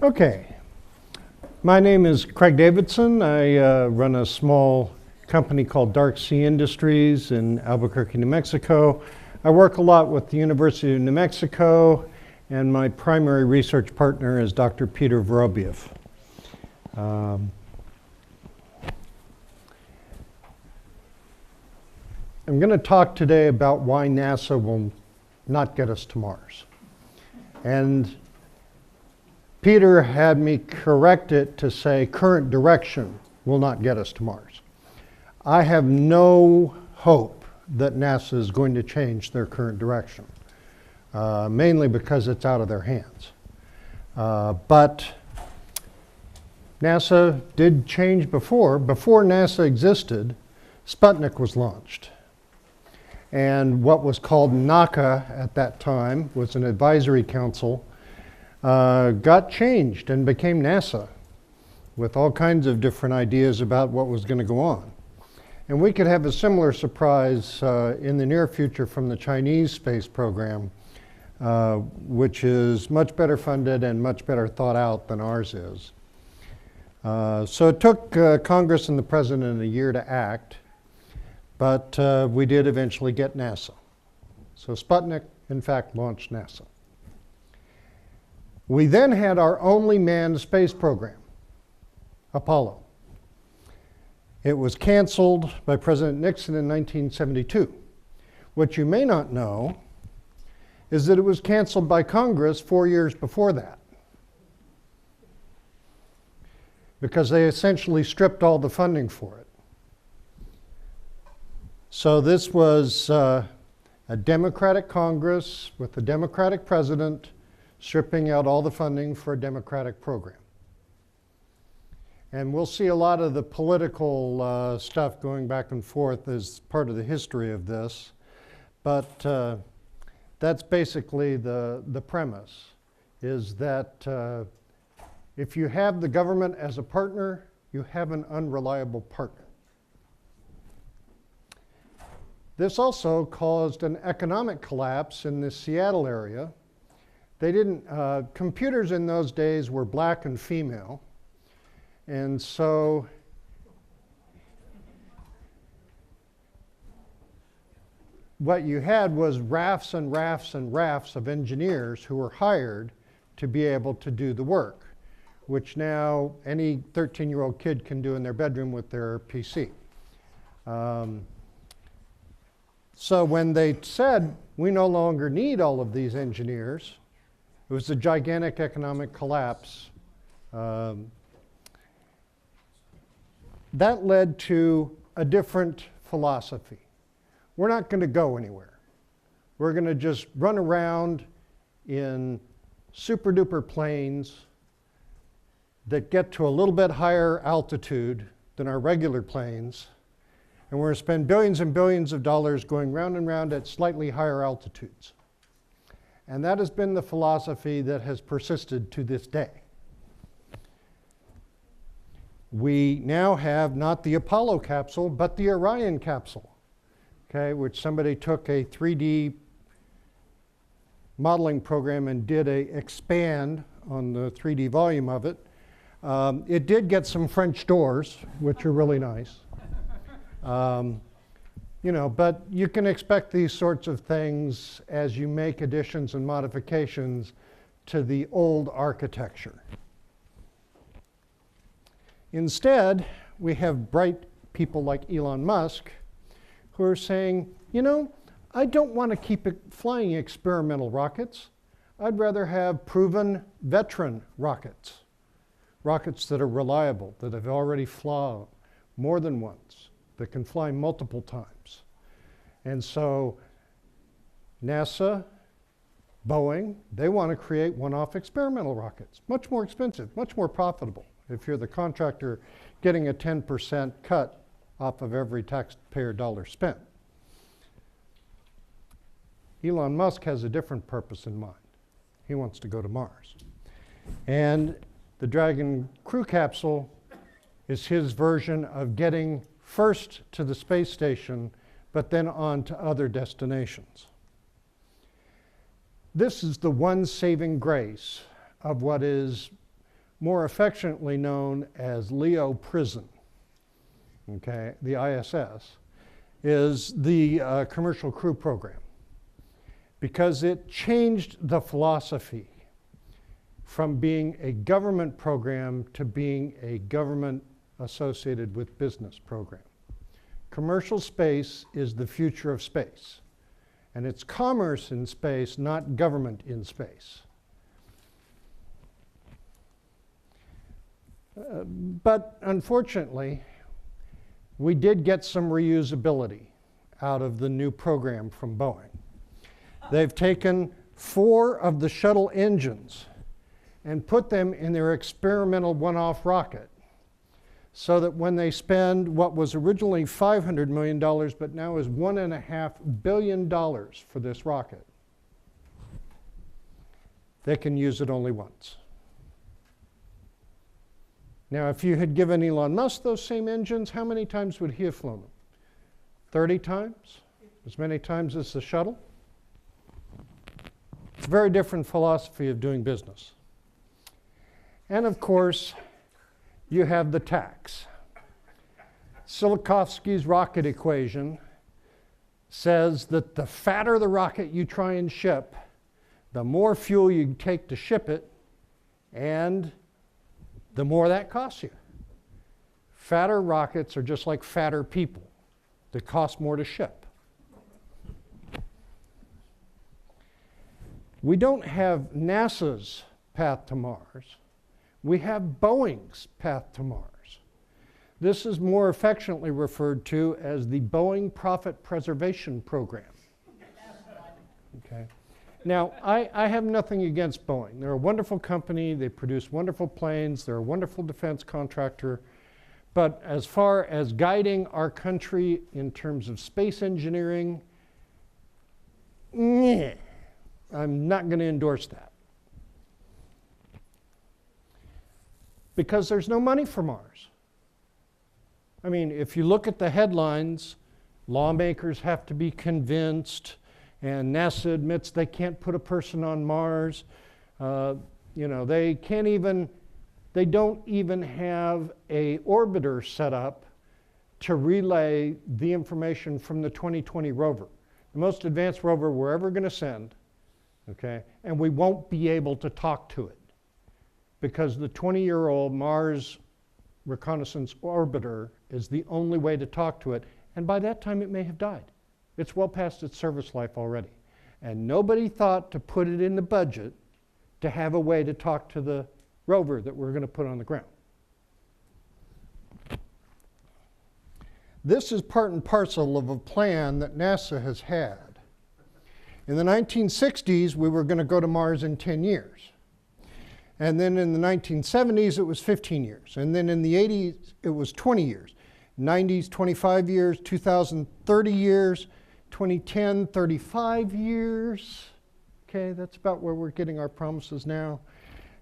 Okay, my name is Craig Davidson. I run a small company called Dark Sea Industries in Albuquerque, New Mexico. I work a lot with the University of New Mexico, and my primary research partner is Dr. Peter Vorobiev. I'm going to talk today about why NASA will not get us to Mars. And Peter had me correct it to say current direction will not get us to Mars. I have no hope that NASA is going to change their current direction, mainly because it's out of their hands. But NASA did change before. Before NASA existed, Sputnik was launched. And what was called NACA at that time was an advisory council, got changed and became NASA with all kinds of different ideas about what was going to go on. And we could have a similar surprise in the near future from the Chinese space program, which is much better funded and much better thought out than ours is. So it took Congress and the President a year to act, but we did eventually get NASA. So Sputnik, in fact, launched NASA. We then had our only manned space program, Apollo. It was canceled by President Nixon in 1972. What you may not know is that it was canceled by Congress 4 years before that, because they essentially stripped all the funding for it. So this was a Democratic Congress with a Democratic president stripping out all the funding for a Democratic program. And we'll see a lot of the political stuff going back and forth as part of the history of this. But that's basically the premise, is that if you have the government as a partner, you have an unreliable partner. This also caused an economic collapse in the Seattle area. They didn't, computers in those days were black and female. And so what you had was rafts and rafts and rafts of engineers who were hired to be able to do the work, which now any 13-year-old kid can do in their bedroom with their PC. So when they said, we no longer need all of these engineers, it was a gigantic economic collapse. That led to a different philosophy. We're not going to go anywhere. We're going to just run around in super duper planes that get to a little bit higher altitude than our regular planes. And we're going to spend billions and billions of dollars going round and round at slightly higher altitudes. And that has been the philosophy that has persisted to this day. We now have not the Apollo capsule, but the Orion capsule, okay, which somebody took a 3D modeling program and did a expand on the 3D volume of it. It did get some French doors, which are really nice. You know, but you can expect these sorts of things as you make additions and modifications to the old architecture. Instead, we have bright people like Elon Musk who are saying, you know, I don't want to keep flying experimental rockets. I'd rather have proven veteran rockets, rockets that are reliable, that have already flown more than once, that can fly multiple times. And so NASA, Boeing, they want to create one-off experimental rockets. Much more expensive, much more profitable if you're the contractor getting a 10% cut off of every taxpayer dollar spent. Elon Musk has a different purpose in mind. He wants to go to Mars. And the Dragon crew capsule is his version of getting first to the space station, but then on to other destinations. This is the one saving grace of what is more affectionately known as Leo Prison, okay, the ISS, is the Commercial Crew Program, because it changed the philosophy from being a government program to being a government associated with business program. Commercial space is the future of space, and it's commerce in space, not government in space. But unfortunately, we did get some reusability out of the new program from Boeing. They've taken 4 of the shuttle engines and put them in their experimental one-off rocket, so that when they spend what was originally $500 million, but now is $1.5 billion for this rocket, they can use it only once. Now, if you had given Elon Musk those same engines, how many times would he have flown them? 30 times? As many times as the shuttle? It's a very different philosophy of doing business. And of course, you have the tax. Tsiolkovsky's rocket equation says that the fatter the rocket you try and ship, the more fuel you take to ship it, and the more that costs you. Fatter rockets are just like fatter people. They cost more to ship. We don't have NASA's path to Mars. We have Boeing's path to Mars. This is more affectionately referred to as the Boeing Profit Preservation Program. Okay. Now, I have nothing against Boeing. They're a wonderful company. They produce wonderful planes. They're a wonderful defense contractor. But as far as guiding our country in terms of space engineering, I'm not going to endorse that. Because there's no money for Mars. I mean, if you look at the headlines, lawmakers have to be convinced, and NASA admits they can't put a person on Mars. They don't even have an orbiter set up to relay the information from the 2020 rover, the most advanced rover we're ever going to send, okay? And we won't be able to talk to it because the 20-year-old Mars Reconnaissance Orbiter is the only way to talk to it, and by that time it may have died. It's well past its service life already. And nobody thought to put it in the budget to have a way to talk to the rover that we're going to put on the ground. This is part and parcel of a plan that NASA has had. In the 1960s, we were going to go to Mars in 10 years. And then in the 1970s, it was 15 years. And then in the 80s, it was 20 years. 90s, 25 years. 2000, 30 years. 2010, 35 years. Okay, that's about where we're getting our promises now.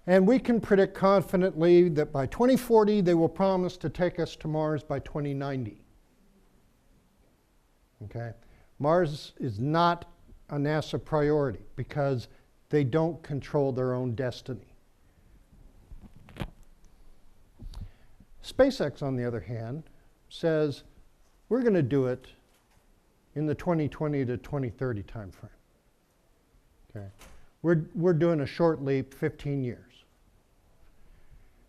And we can predict confidently that by 2040, they will promise to take us to Mars by 2090. Okay? Mars is not a NASA priority because they don't control their own destiny. SpaceX, on the other hand, says we're going to do it in the 2020 to 2030 timeframe. Okay? We're doing a short leap, 15 years.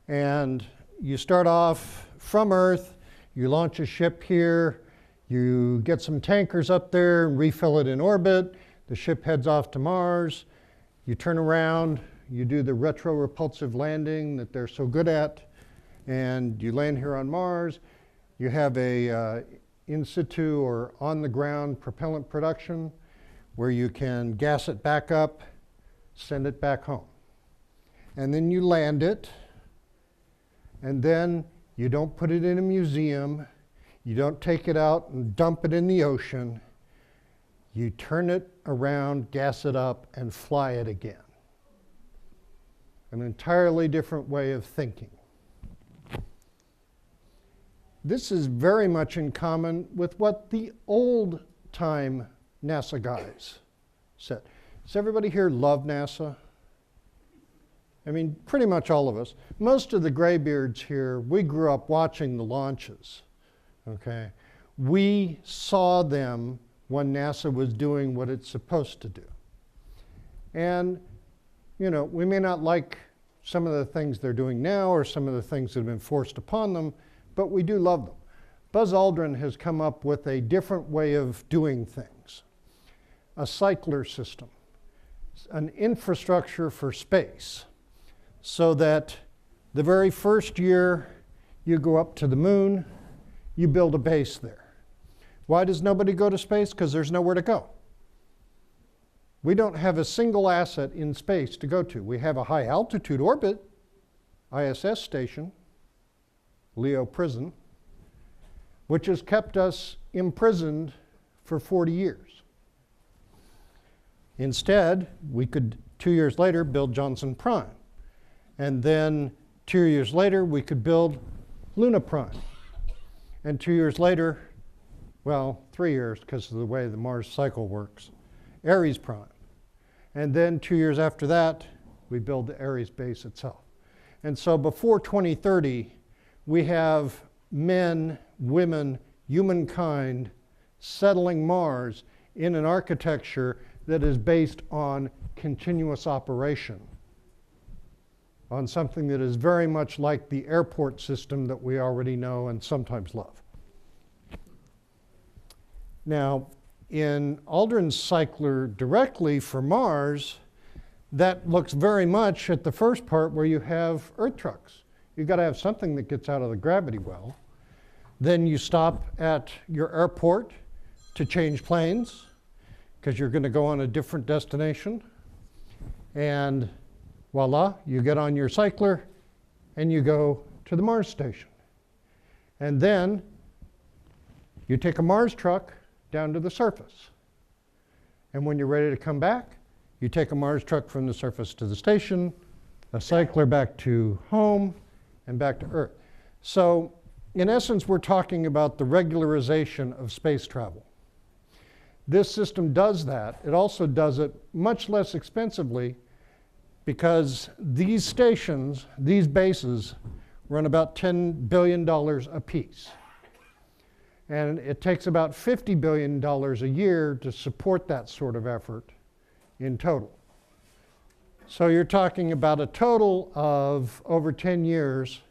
And you start off from Earth, you launch a ship here, you get some tankers up there and refill it in orbit, the ship heads off to Mars, you turn around, you do the retro-repulsive landing that they're so good at, and you land here on Mars. You have a in situ or on the ground propellant production where you can gas it back up, send it back home. And then you land it, and then you don't put it in a museum, you don't take it out and dump it in the ocean, you turn it around, gas it up, and fly it again. An entirely different way of thinking. This is very much in common with what the old-time NASA guys said. Does everybody here love NASA? I mean, pretty much all of us. Most of the graybeards here, we grew up watching the launches, okay? We saw them when NASA was doing what it's supposed to do. And, you know, we may not like some of the things they're doing now or some of the things that have been forced upon them, but we do love them. Buzz Aldrin has come up with a different way of doing things. A cycler system, an infrastructure for space, so that the very first year you go up to the moon, you build a base there. Why does nobody go to space? Because there's nowhere to go. We don't have a single asset in space to go to. We have a high altitude orbit, ISS station, Leo prison, which has kept us imprisoned for 40 years. Instead, we could 2 years later build Johnson Prime. And then 2 years later, we could build Luna Prime. And 2 years later, well, 3 years because of the way the Mars cycle works, Ares Prime. And then 2 years after that, we build the Ares base itself. And so before 2030, we have men, women, humankind settling Mars in an architecture that is based on continuous operation, on something that is very much like the airport system that we already know and sometimes love. Now, in Aldrin's cycler directly for Mars, that looks very much at the first part where you have Earth trucks. You've got to have something that gets out of the gravity well. Then you stop at your airport to change planes because you're going to go on a different destination. And voila, you get on your cycler and you go to the Mars station. And then you take a Mars truck down to the surface. And when you're ready to come back, you take a Mars truck from the surface to the station, a cycler back to home, and back to Earth. So in essence, we're talking about the regularization of space travel. This system does that. It also does it much less expensively because these stations, these bases, run about $10 billion a piece. And it takes about $50 billion a year to support that sort of effort in total. So you're talking about a total of, over 10 years,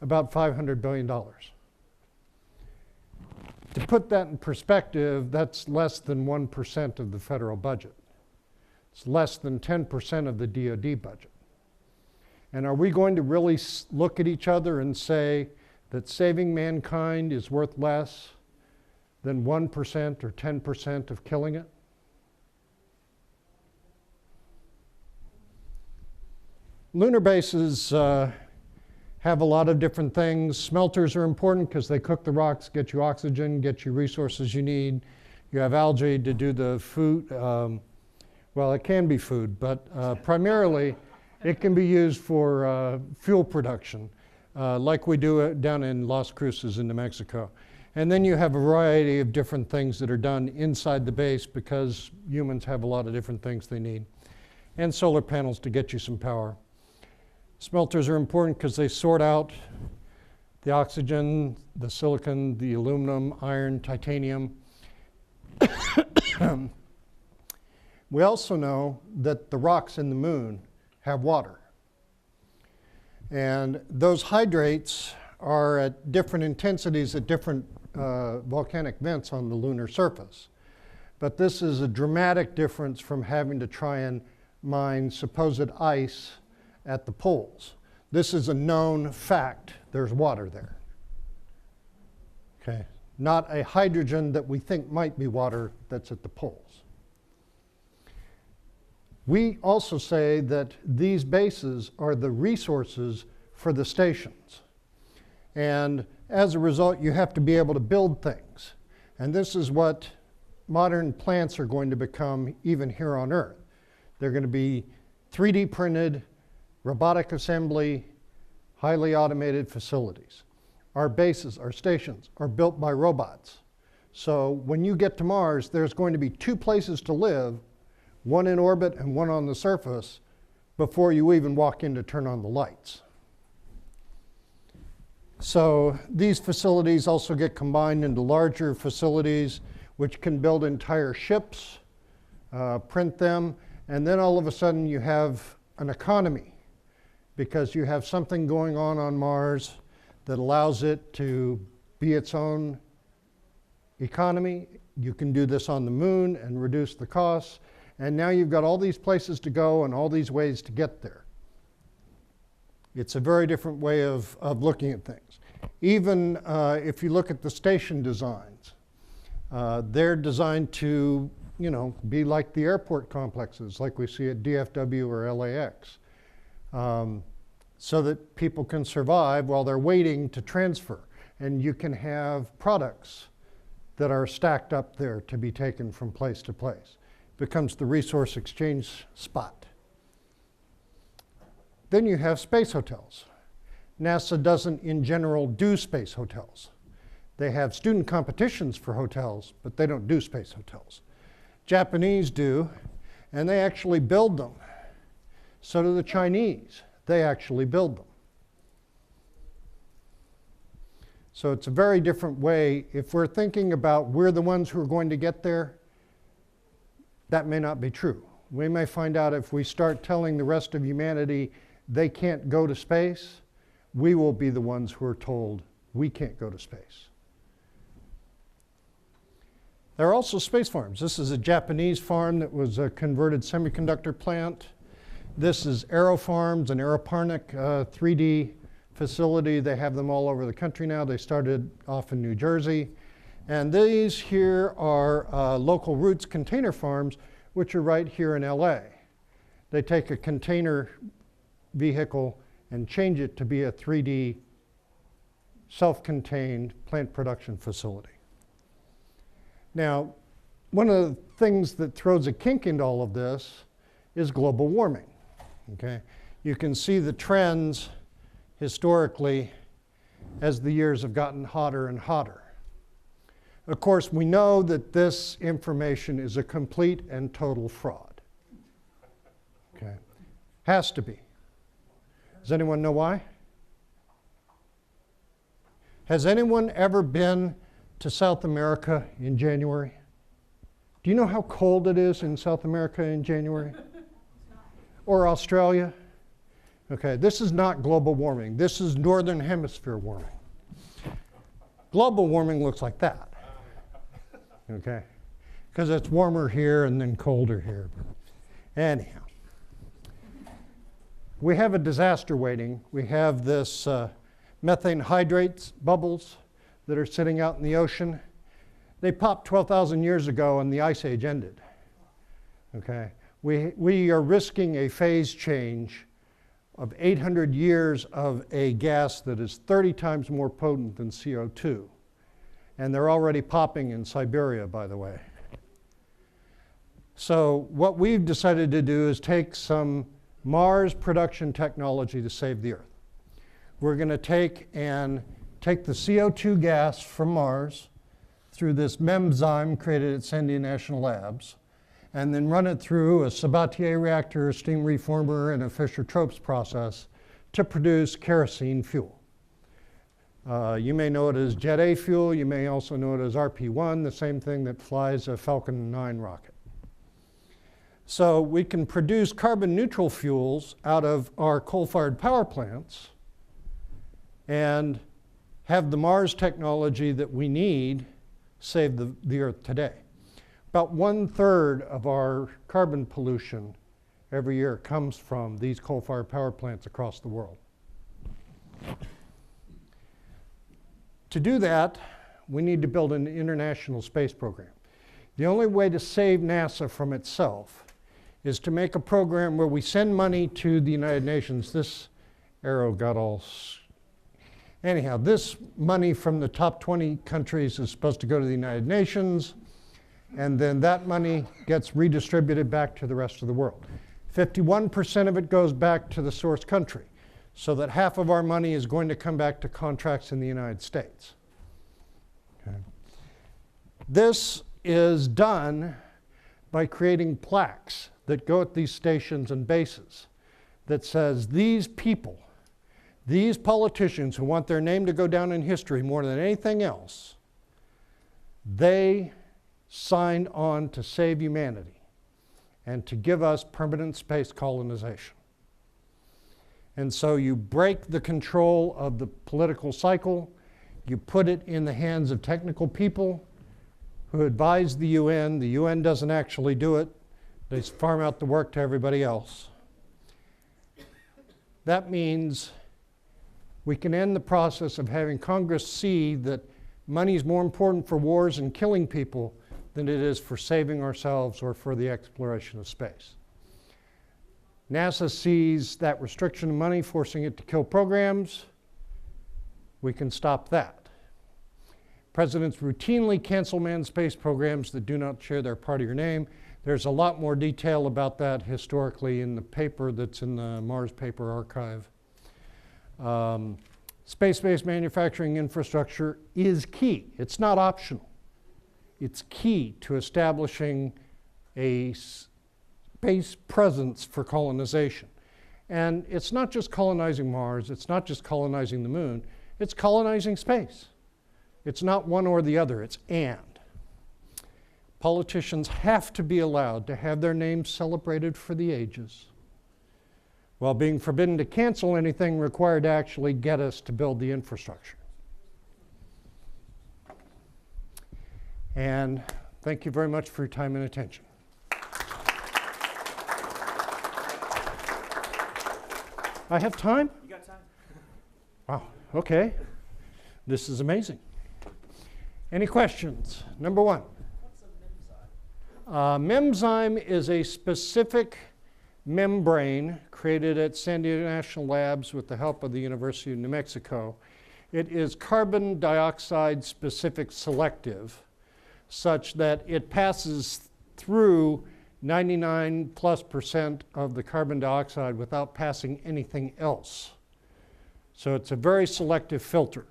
about $500 billion. To put that in perspective, that's less than 1% of the federal budget. It's less than 10% of the DoD budget. And are we going to really look at each other and say that saving mankind is worth less than 1% or 10% of killing it? Lunar bases have a lot of different things. Smelters are important because they cook the rocks, get you oxygen, get you resources you need. You have algae to do the food. Well, it can be food, but primarily it can be used for fuel production, like we do down in Las Cruces in New Mexico. And then you have a variety of different things that are done inside the base because humans have a lot of different things they need. And solar panels to get you some power. Smelters are important because they sort out the oxygen, the silicon, the aluminum, iron, titanium. We also know that the rocks in the moon have water. And those hydrates are at different intensities at different volcanic vents on the lunar surface. But this is a dramatic difference from having to try and mine supposed ice at the poles. This is a known fact. There's water there. Okay, not a hydrogen that we think might be water that's at the poles. We also say that these bases are the resources for the stations. And as a result, you have to be able to build things. And this is what modern plants are going to become even here on Earth. They're going to be 3D printed, robotic assembly, highly automated facilities. Our bases, our stations are built by robots. So when you get to Mars, there's going to be two places to live, one in orbit and one on the surface, before you even walk in to turn on the lights. So these facilities also get combined into larger facilities which can build entire ships, print them, and then all of a sudden you have an economy because you have something going on Mars that allows it to be its own economy. You can do this on the moon and reduce the costs. And now you've got all these places to go and all these ways to get there. It's a very different way of looking at things. Even if you look at the station designs, they're designed to, be like the airport complexes, like we see at DFW or LAX, so that people can survive while they're waiting to transfer. And you can have products that are stacked up there to be taken from place to place. It becomes the resource exchange spot. Then you have space hotels. NASA doesn't, in general, do space hotels. They have student competitions for hotels, but they don't do space hotels. Japanese do, and they actually build them. So do the Chinese. They actually build them. So it's a very different way. If we're thinking about we're the ones who are going to get there, that may not be true. We may find out if we start telling the rest of humanity they can't go to space, we will be the ones who are told we can't go to space. There are also space farms. This is a Japanese farm that was a converted semiconductor plant. This is AeroFarms, an aeroponic 3D facility. They have them all over the country now. They started off in New Jersey. And these here are local roots container farms, which are right here in LA. They take a container vehicle and change it to be a 3D self-contained plant production facility. Now, one of the things that throws a kink into all of this is global warming. Okay? You can see the trends historically as the years have gotten hotter and hotter. Of course, we know that this information is a complete and total fraud. Okay? Has to be. Does anyone know why? Has anyone ever been to South America in January? Do you know how cold it is in South America in January? Or Australia? Okay, this is not global warming. This is northern hemisphere warming. Global warming looks like that. Okay? Because it's warmer here and then colder here. Anyhow. We have a disaster waiting. We have this methane hydrates bubbles that are sitting out in the ocean. They popped 12,000 years ago and the ice age ended. Okay? We are risking a phase change of 800 years of a gas that is 30 times more potent than CO2. And they're already popping in Siberia, by the way. So what we've decided to do is take some Mars production technology to save the Earth. We're going to take the CO2 gas from Mars through this MEMZyme created at Sandia National Labs, and then run it through a Sabatier reactor, a steam reformer, and a Fischer-Tropsch process to produce kerosene fuel. You may know it as Jet A fuel. You may also know it as RP-1, the same thing that flies a Falcon 9 rocket. So we can produce carbon neutral fuels out of our coal-fired power plants and have the Mars technology that we need save the Earth today. About 1/3 of our carbon pollution every year comes from these coal-fired power plants across the world. To do that, we need to build an international space program. The only way to save NASA from itself is to make a program where we send money to the United Nations. This arrow got all... Anyhow, this money from the top 20 countries is supposed to go to the United Nations, and then that money gets redistributed back to the rest of the world. 51% of it goes back to the source country, so that half of our money is going to come back to contracts in the United States. Okay. This is done by creating plaques that go at these stations and bases. that says these people, these politicians who want their name to go down in history more than anything else, they signed on to save humanity and to give us permanent space colonization. And so you break the control of the political cycle, you put it in the hands of technical people who advise the UN. The UN doesn't actually do it. They farm out the work to everybody else. That means we can end the process of having Congress see that money is more important for wars and killing people than it is for saving ourselves or for the exploration of space. NASA sees that restriction of money, forcing it to kill programs. We can stop that. Presidents routinely cancel manned space programs that do not share their party or name. There's a lot more detail about that historically in the paper that's in the Mars Paper Archive. Space-based manufacturing infrastructure is key. It's not optional. It's key to establishing a space presence for colonization. And it's not just colonizing Mars, it's not just colonizing the moon, it's colonizing space. It's not one or the other, it's and. Politicians have to be allowed to have their names celebrated for the ages, while being forbidden to cancel anything required to actually get us to build the infrastructure. And thank you very much for your time and attention. I have time? You got time? Wow, okay. This is amazing. Any questions? Number one. What's a memzyme? Memzyme is a specific membrane created at San Diego National Labs with the help of the University of New Mexico. It is carbon dioxide specific selective, such that it passes through 99+% of the carbon dioxide without passing anything else. So it's a very selective filter.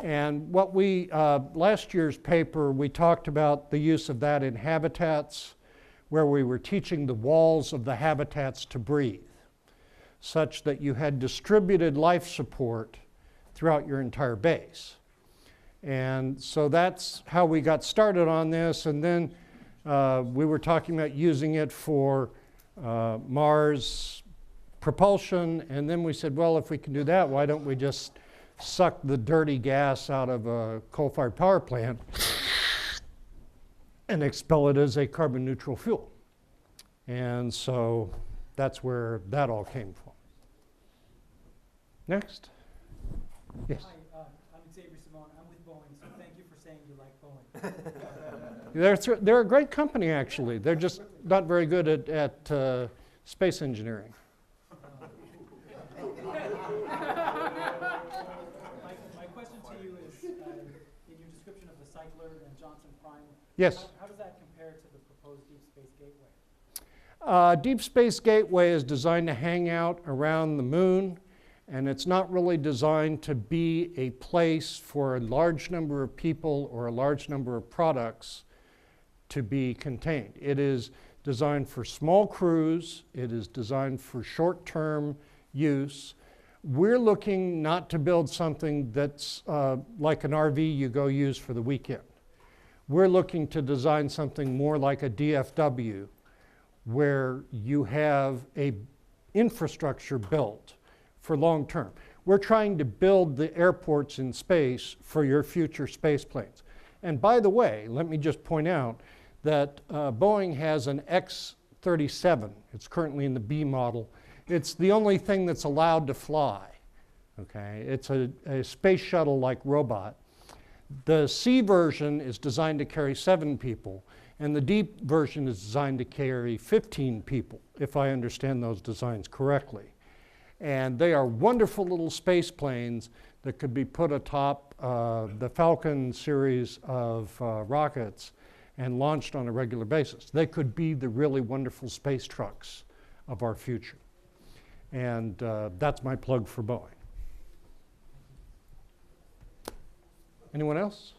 And what we, last year's paper, we talked about the use of that in habitats, where we were teaching the walls of the habitats to breathe, such that you had distributed life support throughout your entire base. And so that's how we got started on this. And then we were talking about using it for Mars propulsion. And then we said, well, if we can do that, why don't we just suck the dirty gas out of a coal-fired power plant and expel it as a carbon neutral fuel. And so that's where that all came from. Next. Yes. Hi, I'm Xavier Simone. I'm with Boeing, so thank you for saying you like Boeing. They're a great company, actually. They're just not very good at space engineering. My question to you is, in your description of the cycler and Johnson Prime, Yes. how does that compare to the proposed Deep Space Gateway? Deep Space Gateway is designed to hang out around the moon, and it's not really designed to be a place for a large number of people or a large number of products to be contained. It is designed for small crews. It is designed for short-term use. We're looking not to build something that's like an RV you go use for the weekend. We're looking to design something more like a DFW, where you have a infrastructure built for long term. We're trying to build the airports in space for your future space planes. And by the way, let me just point out that Boeing has an X-37. It's currently in the B model. It's the only thing that's allowed to fly. Okay? It's a space shuttle-like robot. The C version is designed to carry 7 people, and the D version is designed to carry 15 people, if I understand those designs correctly. And they are wonderful little space planes that could be put atop the Falcon series of rockets and launched on a regular basis. They could be the really wonderful space trucks of our future. And that's my plug for Boeing. Anyone else?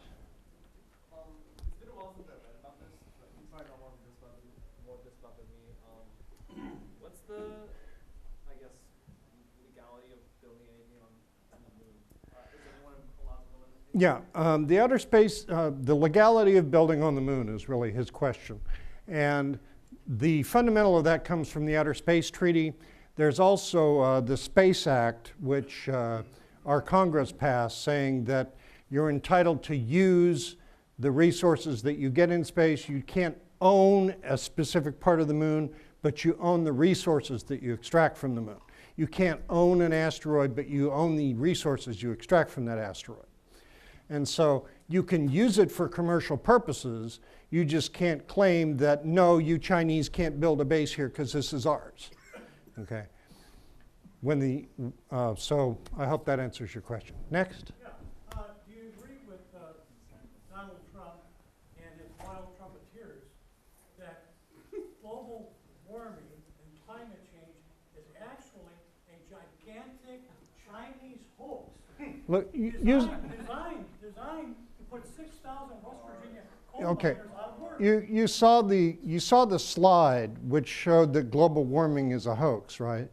It's been a while since I read about this, but you probably know more of this about than me. What's the, I guess, building anything on the moon? Is anyone allowed to build anything? Yeah, the outer space, the legality of building on the moon is really his question. And the fundamental of that comes from the Outer Space Treaty. There's also the Space Act, which our Congress passed, saying that you're entitled to use the resources that you get in space. You can't own a specific part of the moon, but you own the resources that you extract from the moon. You can't own an asteroid, but you own the resources you extract from that asteroid. And so you can use it for commercial purposes. You just can't claim that, no, you Chinese can't build a base here because this is ours. Okay. So I hope that answers your question. Next. Yeah. Do you agree with Donald Trump and his wild trumpeteers that global warming and climate change is actually a gigantic Chinese hoax? Look, designed to put 6,000 West Virginia coal okay. miners out of work. You saw the slide which showed that global warming is a hoax, right?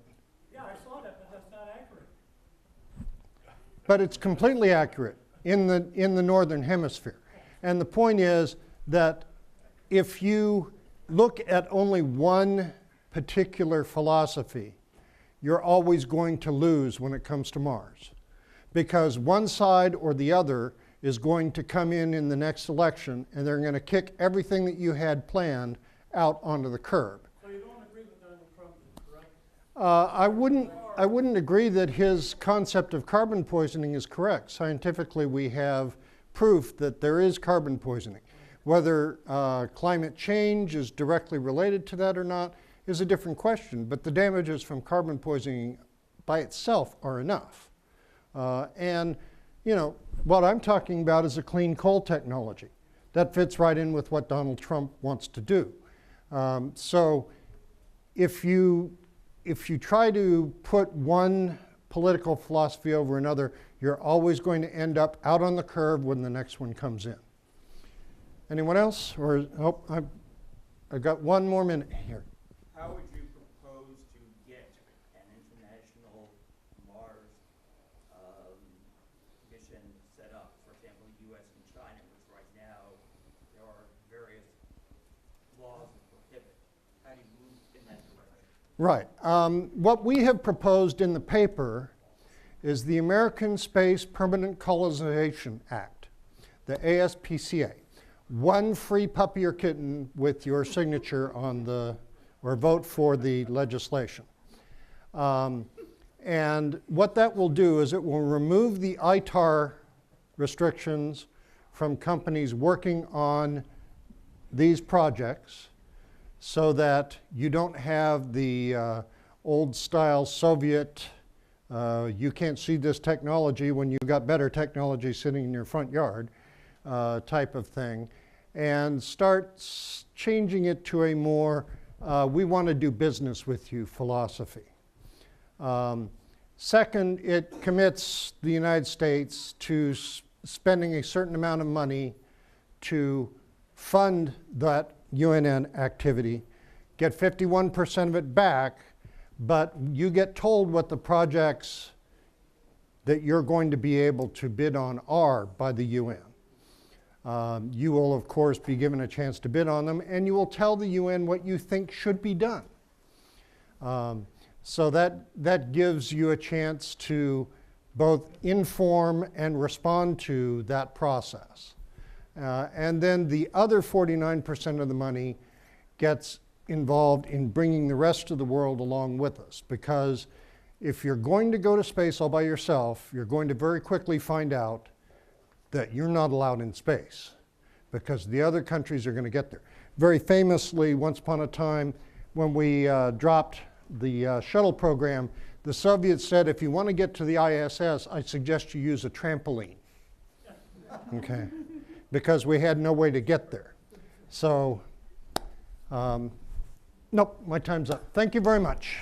Yeah, I saw that, but that's not accurate. But it's completely accurate in the northern hemisphere. And the point is that if you look at only one particular philosophy, you're always going to lose when it comes to Mars. Because one side or the other is going to come in the next election, and they're going to kick everything that you had planned out onto the curb. So you don't agree with Donald Trump, correct? I wouldn't agree that his concept of carbon poisoning is correct. Scientifically, we have proof that there is carbon poisoning. Whether climate change is directly related to that or not is a different question, but the damages from carbon poisoning by itself are enough. And, you know, what I'm talking about is a clean coal technology. That fits right in with what Donald Trump wants to do. So if you try to put one political philosophy over another, you're always going to end up out on the curb when the next one comes in. Anyone else? Or, oh, I've got one more minute here. How would you propose to get an international Mars mission set up? For example, U.S. and China, which right now there are various laws that prohibit. How do you move in that direction? Right. What we have proposed in the paper is the American Space Permanent Colonization Act, the ASPCA. One free puppy or kitten with your signature on the, or vote for the legislation. And what that will do is it will remove the ITAR restrictions from companies working on these projects so that you don't have the old style Soviet, you can't see this technology when you've got better technology sitting in your front yard type of thing, and start changing it to a more we want to do business with you philosophy. Second, it commits the United States to spending a certain amount of money to fund that UNN activity, get 51% of it back, but you get told what the projects that you're going to be able to bid on are by the UN. You will, of course, be given a chance to bid on them, and you will tell the UN what you think should be done. So that gives you a chance to both inform and respond to that process. And then the other 49% of the money gets involved in bringing the rest of the world along with us. Because if you're going to go to space all by yourself, you're going to very quickly find out that you're not allowed in space because the other countries are going to get there. Very famously, once upon a time, when we dropped the shuttle program, the Soviets said, if you want to get to the ISS, I suggest you use a trampoline. Okay, because we had no way to get there. So, nope, my time's up. Thank you very much.